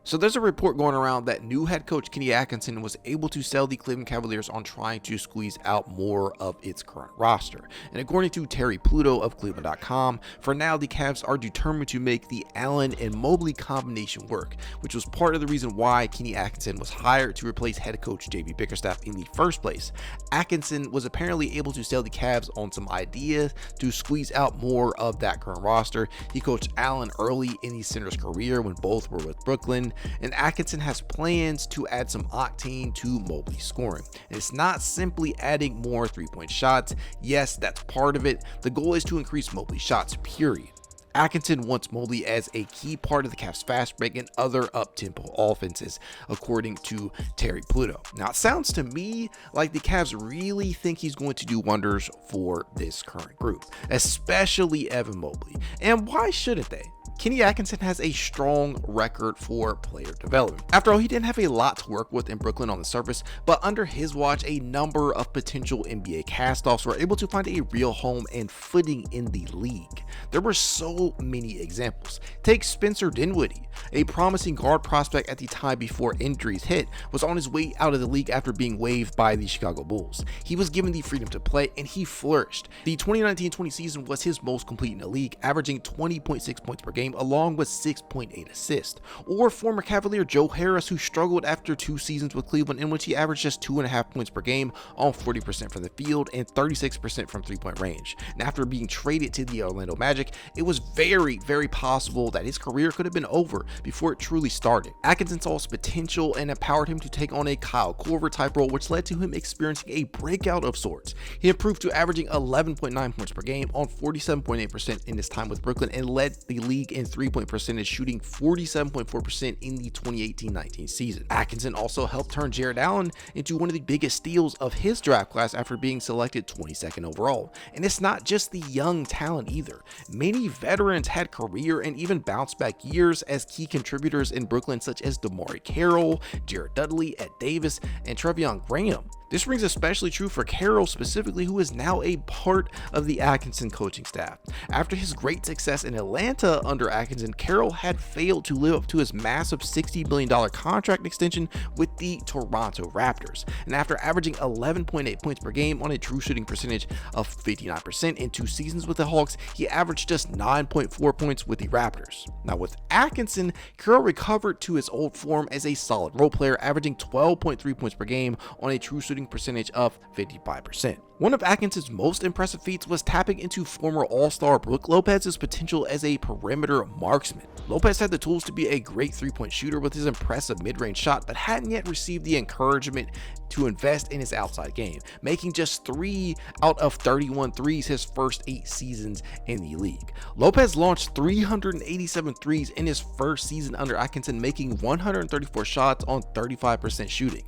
So there's a report going around that new head coach Kenny Atkinson was able to sell the Cleveland Cavaliers on trying to squeeze out more of its current roster. And according to Terry Pluto of Cleveland.com, for now the Cavs are determined to make the Allen and Mobley combination work, which was part of the reason why Kenny Atkinson was hired to replace head coach JB Bickerstaff in the first place. Atkinson was apparently able to sell the Cavs on some ideas to squeeze out more of that current roster. He coached Allen early in the center's career when both were with Brooklyn, and Atkinson has plans to add some octane to Mobley's scoring. And it's not simply adding more three-point shots. Yes, that's part of it. The goal is to increase Mobley's shots, period. Atkinson wants Mobley as a key part of the Cavs' fast break and other up-tempo offenses, according to Terry Pluto. Now, it sounds to me like the Cavs really think he's going to do wonders for this current group, especially Evan Mobley. And why shouldn't they? Kenny Atkinson has a strong record for player development. After all, he didn't have a lot to work with in Brooklyn on the surface, but under his watch, a number of potential NBA castoffs were able to find a real home and footing in the league. There were so many examples. Take Spencer Dinwiddie, a promising guard prospect at the time before injuries hit, was on his way out of the league after being waived by the Chicago Bulls. He was given the freedom to play and he flourished. The 2019-20 season was his most complete in the league, averaging 20.6 points per game along with 6.8 assists. Or former Cavalier Joe Harris, who struggled after 2 seasons with Cleveland in which he averaged just 2.5 points per game on 40% from the field and 36% from three-point range. And after being traded to the Orlando Magic, it was very possible that his career could have been over before it truly started. Atkinson saw his potential and empowered him to take on a Kyle Korver type role, which led to him experiencing a breakout of sorts. He improved to averaging 11.9 points per game on 47.8% in his time with Brooklyn and led the league in three-point percentage, shooting 47.4% in the 2018-19 season. Atkinson also helped turn Jarrett Allen into one of the biggest steals of his draft class after being selected 22nd overall. And it's not just the young talent either. Many veterans had career and even bounce back years as key contributors in Brooklyn, such as DeMarre Carroll, Jared Dudley, Ed Davis, and Treveon Graham. This rings especially true for Carroll specifically, who is now a part of the Atkinson coaching staff. After his great success in Atlanta under Atkinson, Carroll had failed to live up to his massive $60 million contract extension with the Toronto Raptors. And after averaging 11.8 points per game on a true shooting percentage of 59% in 2 seasons with the Hawks, he averaged just 9.4 points with the Raptors. Now with Atkinson, Carroll recovered to his old form as a solid role player, averaging 12.3 points per game on a true shooting percentage of 55%. One of Atkinson's most impressive feats was tapping into former All-Star Brook Lopez's potential as a perimeter marksman. Lopez had the tools to be a great three-point shooter with his impressive mid-range shot, but hadn't yet received the encouragement to invest in his outside game, making just 3 out of 31 threes his first 8 seasons in the league. Lopez launched 387 threes in his first season under Atkinson, making 134 shots on 35% shooting.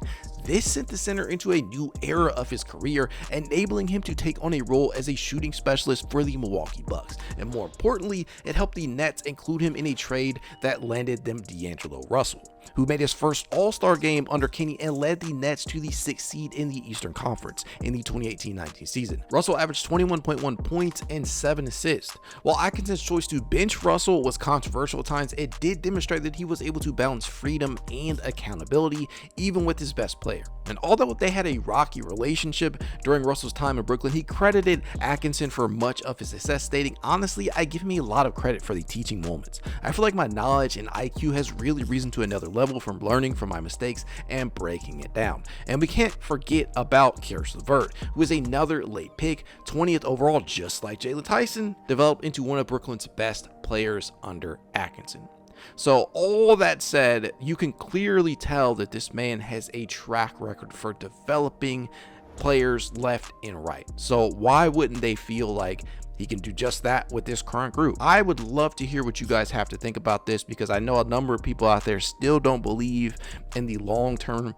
This sent the center into a new era of his career, enabling him to take on a role as a shooting specialist for the Milwaukee Bucks. And more importantly, it helped the Nets include him in a trade that landed them D'Angelo Russell, who made his first All-Star game under Kenny and led the Nets to the 6th seed in the Eastern Conference in the 2018-19 season. Russell averaged 21.1 points and 7 assists. While Atkinson's choice to bench Russell was controversial at times, it did demonstrate that he was able to balance freedom and accountability even with his best player. And although they had a rocky relationship during Russell's time in Brooklyn, he credited Atkinson for much of his success, stating, "Honestly, I give me a lot of credit for the teaching moments. I feel like my knowledge and IQ has really risen to another level from learning from my mistakes and breaking it down." And we can't forget about Caris LeVert, who is another late pick, 20th overall, just like Jalen Tyson, developed into one of Brooklyn's best players under Atkinson. So all that said, you can clearly tell that this man has a track record for developing players left and right. So why wouldn't they feel like he can do just that with this current group? I would love to hear what you guys have to think about this, because I know a number of people out there still don't believe in the long-term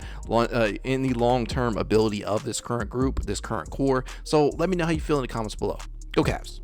ability of this current group, this current core. So let me know how you feel in the comments below. Go Cavs.